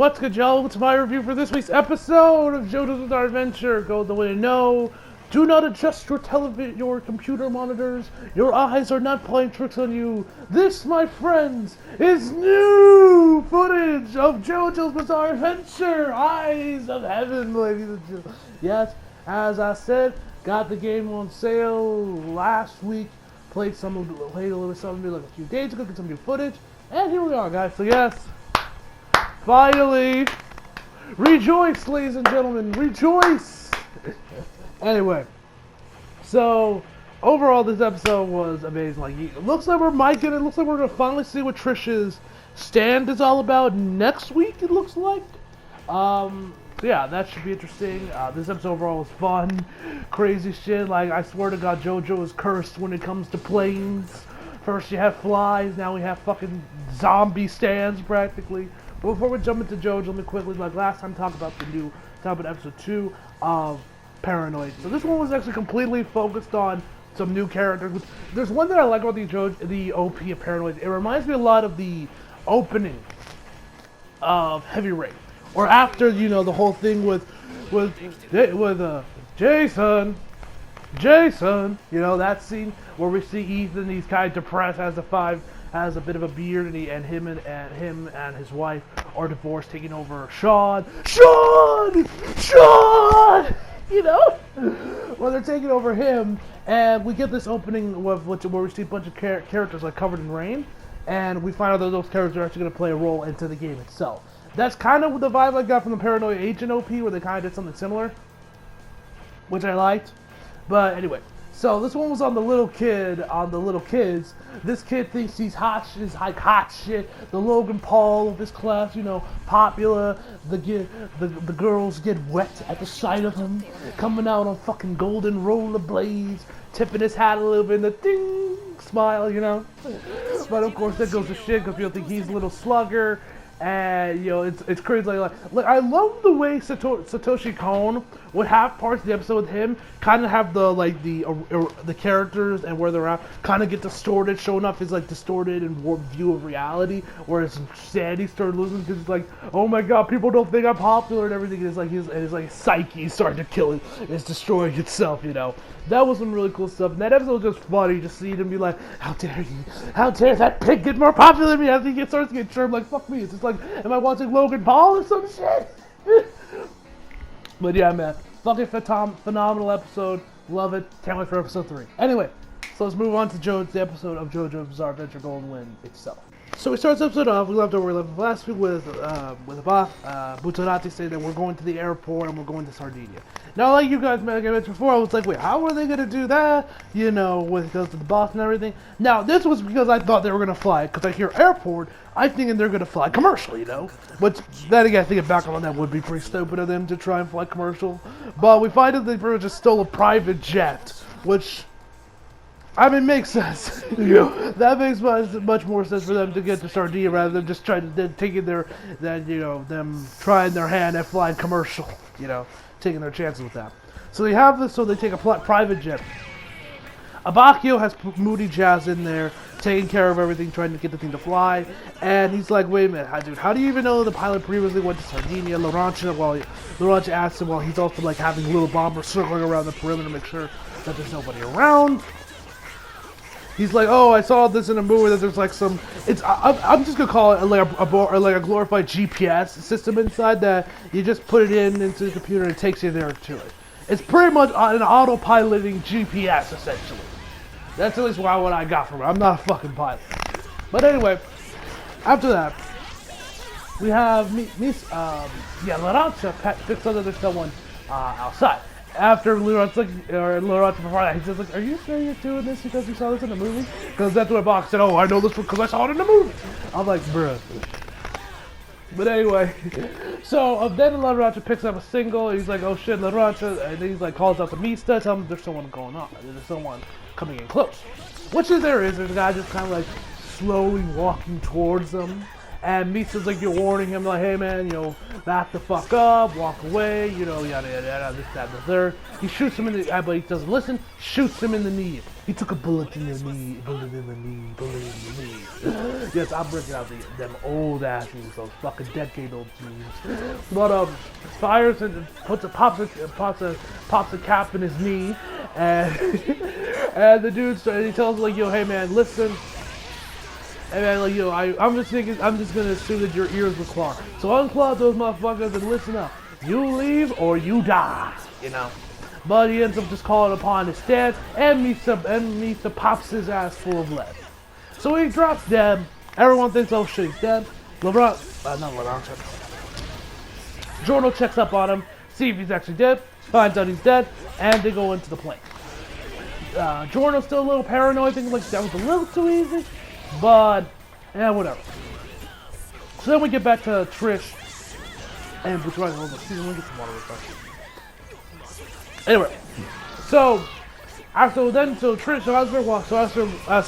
what's good, y'all? Welcome to my review for this week's episode of JoJo's Bizarre Adventure. Go the way to know. Do not adjust your computer monitors. Your eyes are not playing tricks on you. This, my friends, is new footage of JoJo's Bizarre Adventure. Eyes of Heaven, ladies and gentlemen. Yes, as I said, got the game on sale last week. Played a little something like a few days ago. Get some new footage, and here we are, guys. So yes. Finally! Rejoice, ladies and gentlemen! Rejoice! Anyway, so overall this episode was amazing. Like, it looks like we're micing. It looks like we're gonna finally see what Trish's stand is all about next week. It looks like. So yeah, that should be interesting. This episode overall was fun, crazy shit. Like, I swear to God, JoJo is cursed when it comes to planes. First you have flies, now we have fucking zombie stands practically. But before we jump into JoJo, let me quickly, like last time, talk about episode 2 of Paranoid. So this one was actually completely focused on some new characters. There's one that I like about the OP of Paranoid. It reminds me a lot of the opening of Heavy Rain, or after, you know, the whole thing with Jason, you know, that scene where we see Ethan. He's kind of depressed, has a bit of a beard, and him and his wife are divorced, taking over Sean, you know, well, they're taking over him, and we get this opening where we see a bunch of characters like covered in rain, and we find out that those characters are actually going to play a role into the game itself. That's kind of the vibe I got from the Paranoid Agent OP, where they kind of did something similar, which I liked. But anyway, so this one was on the little kids. This kid thinks he's hot shit. The Logan Paul of his class, you know, popular. The girls get wet at the sight of him, coming out on fucking golden rollerblades, tipping his hat a little bit, and the ding smile, you know. But of course that goes to shit because people think he's a little slugger. And, you know, it's crazy. Like I love the way Satoshi Kon would have parts of the episode with him kind of have the characters and where they're at kind of get distorted, showing up his like distorted and warped view of reality. Whereas Sandy started losing because he's like, oh my god, people don't think I'm popular and everything. And it's like his psyche is starting to kill it. It's destroying itself, you know. That was some really cool stuff. And that episode was just funny, just seeing him be like, how dare you? How dare that pig get more popular than me? As he starts to get turned, like, fuck me. It's just like, am I watching Logan Paul or some shit? But yeah, man, fucking phenomenal episode. Love it. Can't wait for episode 3. Anyway, so let's move on to the episode of JoJo's Bizarre Adventure Golden Wind itself. So we start this episode off. We left over last week with Butorati saying that we're going to the airport and we're going to Sardinia. Now, like you guys mentioned before, I was like, wait, how are they going to do that? You know, with it goes to the boss and everything. Now, this was because I thought they were going to fly, because I hear airport, I'm thinking they're going to fly commercial, you know? But then again, thinking back on that would be pretty stupid of them to try and fly commercial. But we find out they pretty much just stole a private jet, which, I mean, makes sense. You know, that makes much more sense for them to get to Sardinia rather than just trying to them trying their hand at flying commercial, you know, taking their chances with that. So they have this, so they take a private jet. Abakio has Moody Jazz in there, taking care of everything, trying to get the thing to fly. And he's like, wait a minute, dude, how do you even know the pilot previously went to Sardinia? Laurentian asks him while he's also like having little bombers circling around the perimeter to make sure that there's nobody around. He's like, oh, I saw this in a movie that there's like some. I'm just gonna call it like a glorified GPS system inside that you just put it into the computer and it takes you there to it. It's pretty much an autopiloting GPS essentially. That's at least what I got from it. I'm not a fucking pilot. But anyway, after that, we have Laurentian picks up that there's someone outside. After Laurentian before that, he's just like, are you sure you're doing this because you saw this in the movie? Because that's what Box said, oh, I know this because I saw it in the movie. I'm like, bruh. But anyway, so then Laurentian picks up a single, he's like, oh shit, Laurentian, and then he's like, calls out the Mista, tells him there's someone going on, there's someone coming in close. Which there is, there's a guy just kind of like slowly walking towards them, And Misa's like, you're warning him, like, hey man, back the fuck up, walk away, yada yada yada, this, that, and the third. He shoots him in the, but he doesn't listen, shoots him in the knee. He took a bullet in the knee, bullet in the knee, bullet in the knee. Yes, I'm bringing out them old ass memes, those fucking decade old memes. But fires and pops a cap in his knee, and and the dude he tells him like, yo, hey man, listen. And man, like, I'm just gonna assume that your ears were clogged. So unclog those motherfuckers and listen up. You leave or you die, But he ends up just calling upon his dad, and Misa pops his ass full of lead. So he drops dead. Everyone thinks, oh shit, he's dead. Giorno checks up on him, see if he's actually dead, finds out he's dead, and they go into the plane. Giorno's still a little paranoid, thinking like that was a little too easy. But, whatever. So then we get back to Trish and Bucciarati. Hold on, excuse me, let me get some water real quick. Anyway, so Trish, so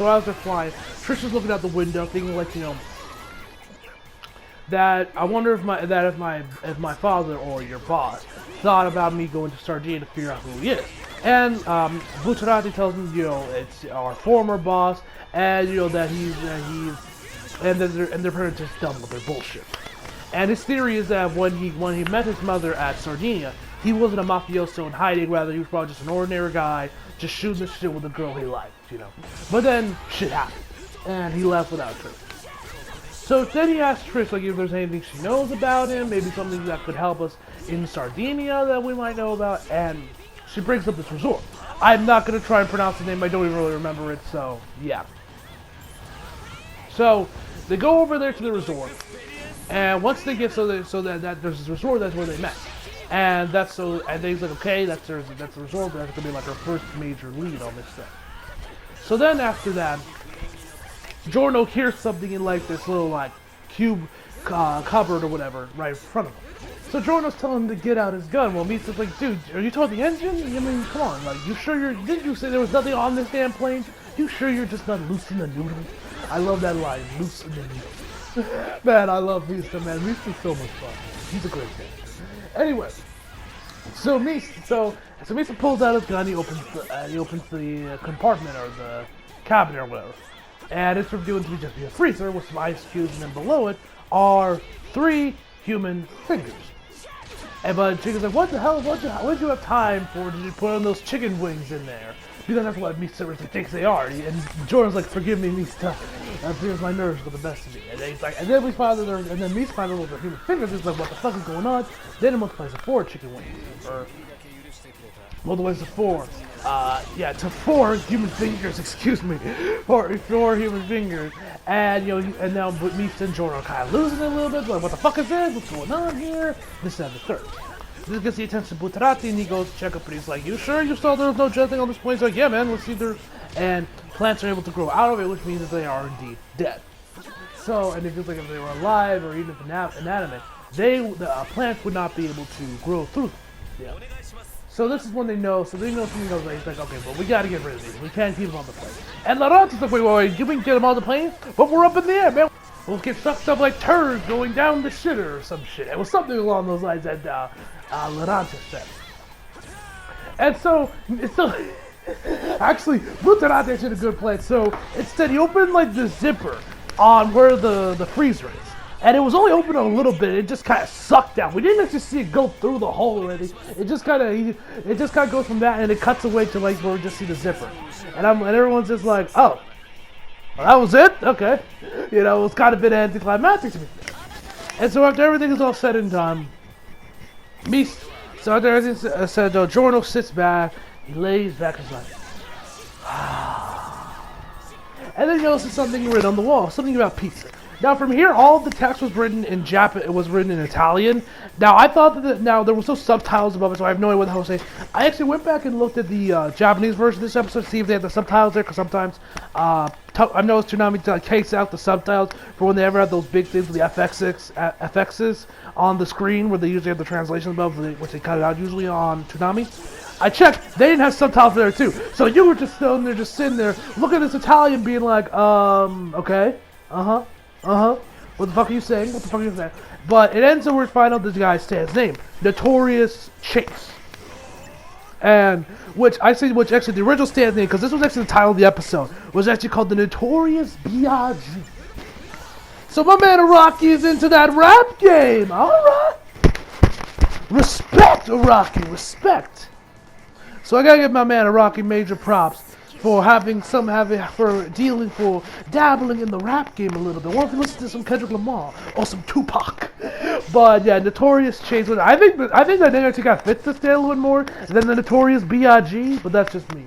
as they're flying, Trish is looking out the window, thinking like, that I wonder if my father or your boss thought about me going to Sardinia to figure out who he is. And Bucciarati tells him, it's our former boss, and that they're pretty just done with their bullshit. And his theory is that when he met his mother at Sardinia, he wasn't a mafioso in hiding, rather he was probably just an ordinary guy, just shooting the shit with a girl he liked, But then shit happened, and he left without Trish. So then he asks Trish like if there's anything she knows about him, maybe something that could help us in Sardinia that we might know about, and she brings up this resort. I'm not going to try and pronounce the name, I don't even really remember it, so yeah. So they go over there to the resort, and once they get so that there's this resort, that's where they met. And he's like, okay, that's the resort, but that's gonna be like our first major lead on this thing. So then after that, Giorno hears something in like this little like cube cupboard or whatever right in front of him. So Giorno's telling him to get out his gun. Well, Misa's like, dude, are you talking the engine? I mean, come on, like, you sure didn't you say there was nothing on this damn plane? You sure you're just not loose in the noodles? I love that line, loose in the noodles. Man, I love Misa, man. Misa's so much fun. He's a great guy. Anyway, so Misa pulls out his gun. He opens the compartment or the cabinet or whatever, and it's revealed to be just a freezer with some ice cubes, and then below it are 3 human fingers. But Chicken's like, what the hell? What did you have time for? Did you put on those chicken wings in there? Because that's what Misa thinks they are. And Jordan's like, forgive me, Misa. Because my nerves got the best of me. And then he's like, and then Misa finds out those are human fingers. He's like, what the fuck is going on? Then it multiplies to 4 chicken wings. Or multiplies to 4. To 4 human fingers. Excuse me, 4 human fingers. And and now Misa and Jordan are kind of losing it a little bit. Like, what the fuck is this? What's going on here? This, that, and the third. This gets the attention of Bucciarati, and he goes to check up, and he's like, you sure you saw there was no jetting on this plane? He's like, yeah, man, let's see there. And plants are able to grow out of it, which means that they are indeed dead. So, and it feels like if they were alive or even if inanimate, the plants would not be able to grow through them. Yeah. So this is when they know, something goes like, he's like, okay, well, we gotta get rid of these. We can't keep them on the plane. And Laurenti's like, wait, you can get them on the plane? But we're up in the air, man. We'll get sucked up like turds going down the shitter or some shit. It was something along those lines that Laurenti said. And so actually, Bucciarati did a good plan. So instead, he opened like the zipper on where the freezer is. And it was only open a little bit. It just kind of sucked out. We didn't actually see it go through the hole or anything. It just kind of goes from that, and it cuts away to like where we just see the zipper. And everyone's just like, oh, well, that was it? Okay. It was kind of a bit anticlimactic to me. And so after everything is all said and done, after everything's said, Giorno sits back. He lays back and is like, and then he notices something written on the wall, something about pizza. Now from here, all of the text was written in Japan. It was written in Italian. Now I thought that there was no subtitles above it, so I have no idea what the hell it was saying. I actually went back and looked at the Japanese version of this episode to see if they had the subtitles there, because sometimes I've noticed Toonami takes out the subtitles for when they ever have those big things with the FXs on the screen, where they usually have the translation above, which they cut it out usually on Toonami. I checked, they didn't have subtitles there too. So you were just sitting there, looking at this Italian being like, okay, what What the fuck are you saying? What the fuck are you saying? But it ends up where we find out this guy's name, Notorious Chase. And which actually the original Stan's name, because this was actually the title of the episode, was actually called the Notorious B.I.G. So my man Rocky is into that rap game. Alright. Respect, Rocky, respect. So I gotta give my man Rocky major props for dabbling in the rap game a little bit. Or if you listen to some Kendrick Lamar or some Tupac. But yeah, Notorious Chase. I think that name actually got fits the Stan a little bit more than the Notorious B.I.G. But that's just me,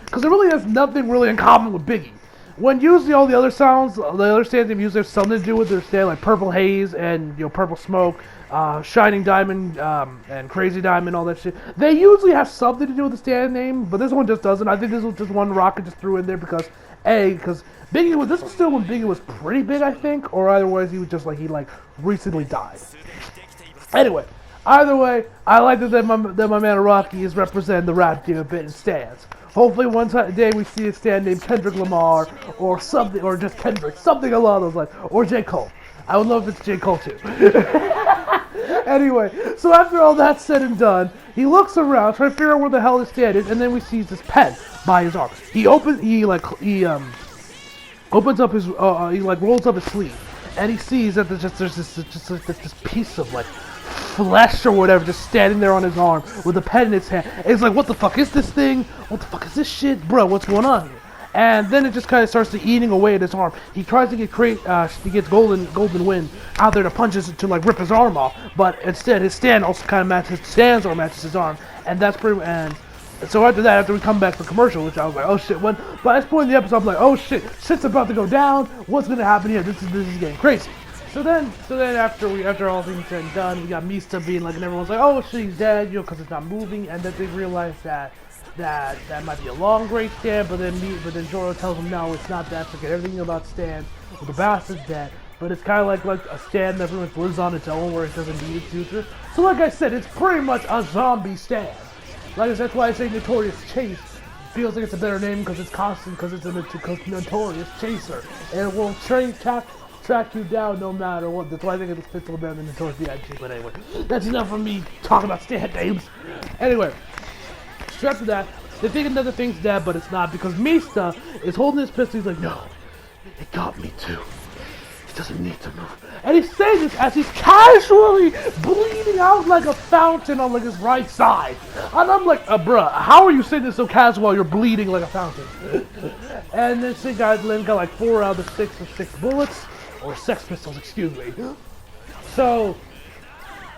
because it really has nothing really in common with Biggie. When usually all the other sounds, the other Stans usually have something to do with their Stan, like Purple Haze and Purple Smoke, Shining Diamond, and Crazy Diamond, all that shit. They usually have something to do with the Stan name, but this one just doesn't. I think this was just one Rocket just threw in there because Biggie this was still when Biggie was pretty big, I think, or otherwise he was just like he recently died. Anyway, either way, I like that my man Rocky is representing the rap game a bit in Stans. Hopefully one day we see a Stan named Kendrick Lamar or something, or just Kendrick, something along those lines, or J. Cole. I would love if it's J. Cole too. Anyway, so after all that's said and done, he looks around trying to figure out where the hell his Stan is, and then we see this pen by his arm. He rolls up his sleeve, and he sees that there's this piece of flesh or whatever just standing there on his arm with a pen in his hand. And he's like, what the fuck is this thing? What the fuck is this shit? Bro, what's going on here? And then it just kind of starts to eating away at his arm. He tries to get he gets Golden Wind out there to punch it to rip his arm off, but instead his Stan also kind of matches his arm, and that's pretty. And so after we come back for commercial, which I was like, oh shit. But at this point in the episode, I'm like, oh shit's about to go down. What's gonna happen here? This is getting crazy. So then after all things said and done, we got Mista being like, and everyone's like, oh shit, he's dead, because it's not moving, and then they realize that might be a long great Stan, but then JoJo tells him no, it's not that. Forget everything about Stan. Well, the bastard's dead, but it's kind of like a Stan that pretty much lives on its own, where it doesn't need its future. So like I said, it's pretty much a zombie Stan. Like I said, that's why I say Notorious Chase. Feels like it's a better name because it's constant, because it's a notorious chaser, and it will track you down no matter what. That's why I think it fits a little better than Notorious B.I.G. But anyway, that's enough of me talking about Stan names. Anyway. So after that, they think another thing's dead, but it's not, because Mista is holding his pistol. He's like, no, it got me too. He doesn't need to move. And he's saying this as he's casually bleeding out like a fountain on his right side. And I'm like, bruh, how are you saying this so casual while you're bleeding like a fountain? And this thing got 4 out of the 6 bullets, or Sex Pistols, excuse me. So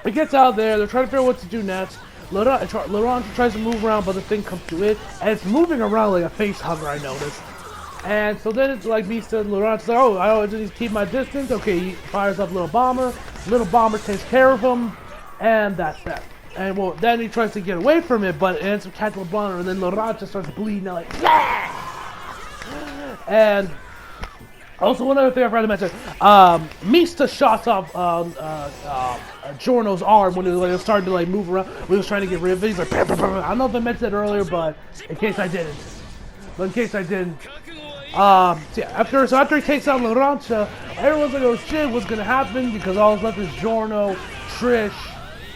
he gets out there. They're trying to figure out what to do next. Laurent tries to move around, but the thing comes to it, and it's moving around like a face hugger, I noticed. And so then it's like Mista and Laurent's like, oh, I just need to keep my distance. Okay, he fires up Little Bomber. Little Bomber takes care of him, and that's that. And well, then he tries to get away from it, but it ends up catching Little Bomber, and then Laurent just starts bleeding out like, yeah! And also, one other thing I forgot to mention, Mista shots off Giorno's arm when it was starting to move around. When he was trying to get rid of it. He's like, bah, bah, bah, bah. I don't know if I mentioned that earlier, but in case I didn't. So after he takes out Laurent, everyone's like, oh shit, what's gonna happen? Because all that's left is Giorno, Trish,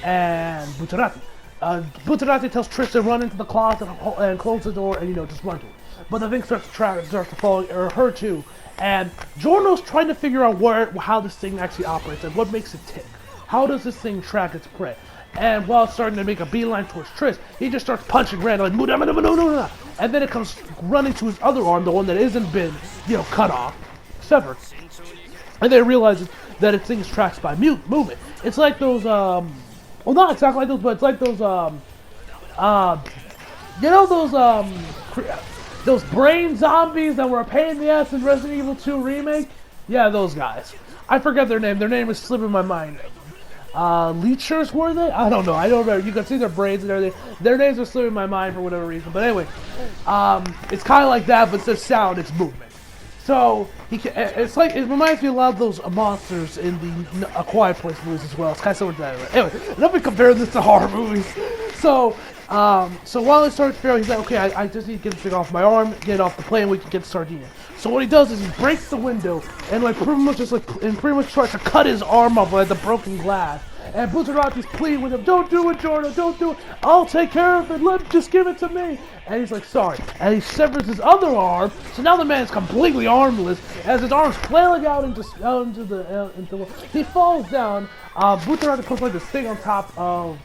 and Butarati. Butarati tells Trish to run into the closet and close the door and just run to it. But the thing starts to follow her too. And Giorno's trying to figure out how this thing actually operates and what makes it tick. How does this thing track its prey? And while it's starting to make a beeline towards Trish, he just starts punching randomly, and then it comes running to his other arm, the one that hasn't been, cut off, severed. And then it realizes that its thing tracks by movement. It's like those, well, not exactly like those, but it's like those, those brain zombies that were a pain in the ass in Resident Evil 2 Remake? Yeah, those guys. I forget their name. Their name is slipping my mind. Leechers were they? I don't know. I don't remember. You can see their brains and everything. Their names are slipping my mind for whatever reason. But anyway, it's kind of like that, but instead of sound, it's movement. So it reminds me a lot of those monsters in the A Quiet Place movies as well. It's kind of similar to that. Anyway, let me compare this to horror movies. So while it starts to fail, he's like, okay, I just need to get this thing off my arm, get it off the plane, we can get Sardinia. So what he does is he breaks the window and pretty much tries to cut his arm off like the broken glass. And Butterati's pleading with him, "Don't do it, Giorno, don't do it. I'll take care of it. Just give it to me." And he's like, "Sorry." And he severs his other arm. So now the man's completely armless as his arm's flailing out into the. He falls down. Butterati puts like this thing on top of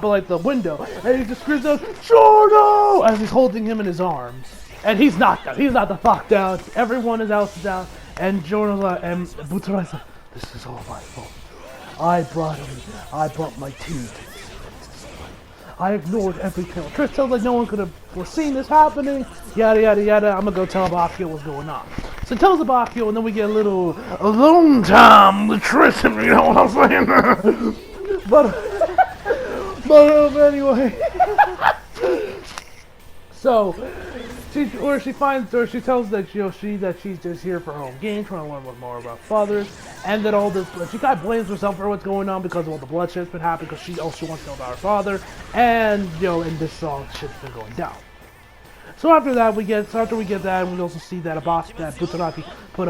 like the window, and he just screams out, "Giorno!" as he's holding him in his arms. And he's not down. He's not the fuck down. Everyone else is down. And Giorno's like, and Butterati's like, "This is all my fault. I brought my team. I ignored everything." Trish tells like no one could have foreseen this happening. Yada yada yada. I'm gonna go tell Bacchio what's going on. So he tells Bacchio, and then we get a little alone time with Trish, and you know what I'm saying? but anyway. So she tells that she's just here for her own gain, trying to learn more about fathers, and that all this, she kind of blames herself for what's going on because of all the bloodshed that's been happening, because she also wants to know about her father, and and this all shit's been going down. So after we get that, we also see that Butterati put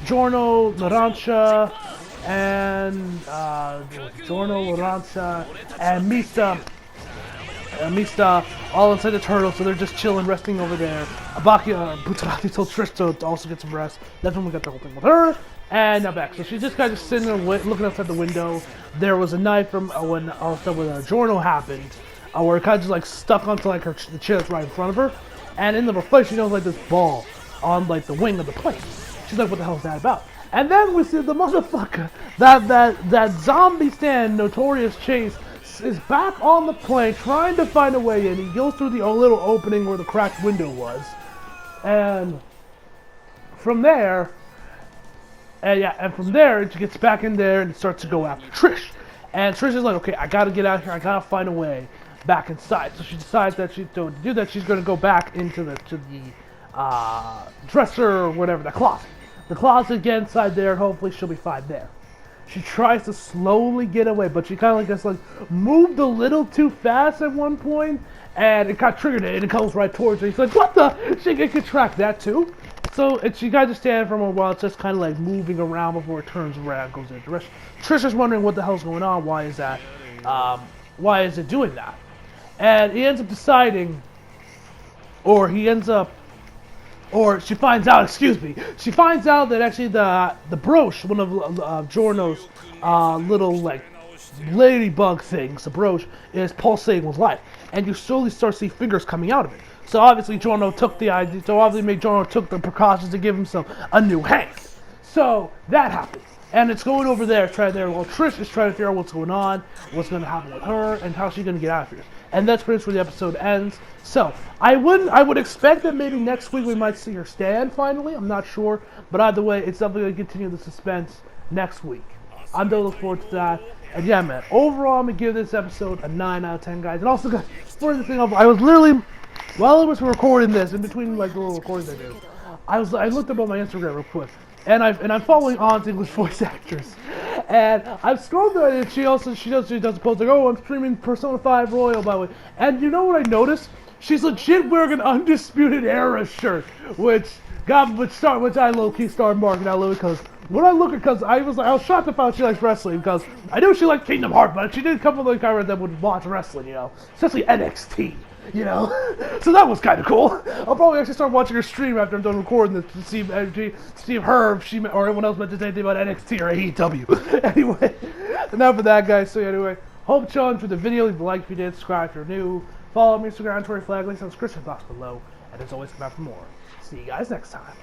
Giorno, Laurancia, and Mista all inside the turtle, so they're just chilling, resting over there. Butterati told Trish to also get some rest. That's when we got the whole thing with her. And now back. So she's just kind of sitting there looking outside the window. There was a night from when Giorno happened, where it kind of just like stuck onto like the chair that's right in front of her. And in the reflection, she knows like this ball on like the wing of the plane. She's like, "What the hell is that about?" And then we see the motherfucker, that zombie stand, Notorious Chase, is back on the plane trying to find a way in. He goes through the little opening where the cracked window was, and from there it gets back in there and it starts to go after Trish. And Trish is like, "Okay, I gotta get out here. I gotta find a way back inside." So she decides that to do that, she's gonna go back into the dresser or whatever, the closet, get inside there, and hopefully she'll be fine there. She tries to slowly get away, but she kind of just moved a little too fast at one point, and it kind of triggered it, and it comes right towards her. He's like, "What the?" She could track that too. So she kind of stands for a while. It's just kind of like moving around before it turns around, goes in a direction. Trish is wondering what the hell's going on. Why is that? Why is it doing that? And he ends up deciding, she finds out, she finds out that actually the brooch, one of Giorno's little like ladybug things, the brooch is pulsating with life, and you slowly start to see fingers coming out of it. So obviously Giorno took the precautions to give himself a new hand. So that happens. And it's going over there, while Trish is trying to figure out what's going on, what's going to happen with her, and how she's going to get out of here. And that's pretty much where the episode ends. So, I would expect that maybe next week we might see her stand finally. I'm not sure. But either way, it's definitely going to continue the suspense next week. I'm really looking forward to that. And yeah, man, overall, I'm going to give this episode a 9 out of 10, guys. And also, guys, for the thing, I was literally, while I was recording this, in between like the little recordings I do, I looked up on my Instagram real quick. And I'm following Aunt's English voice actress, and I've scrolled through it, and she does a post like, "Oh, I'm streaming Persona 5 Royal, by the way." And you know what I noticed? She's legit wearing an Undisputed Era shirt, which I low-key started marking out low because when I look at, because I was shocked to find out she likes wrestling, because I knew she liked Kingdom Hearts, but she did come from the kind of that would watch wrestling, especially NXT. So that was kind of cool. I'll probably actually start watching her stream after I'm done recording this to see if she or anyone else mentions anything about NXT or AEW. Anyway, enough of that, guys. So anyway, hope you enjoyed the video. Leave a like if you did, subscribe if you're new, follow me on Instagram, Twitter, flag links in the description box below, and as always, come back for more. See you guys next time.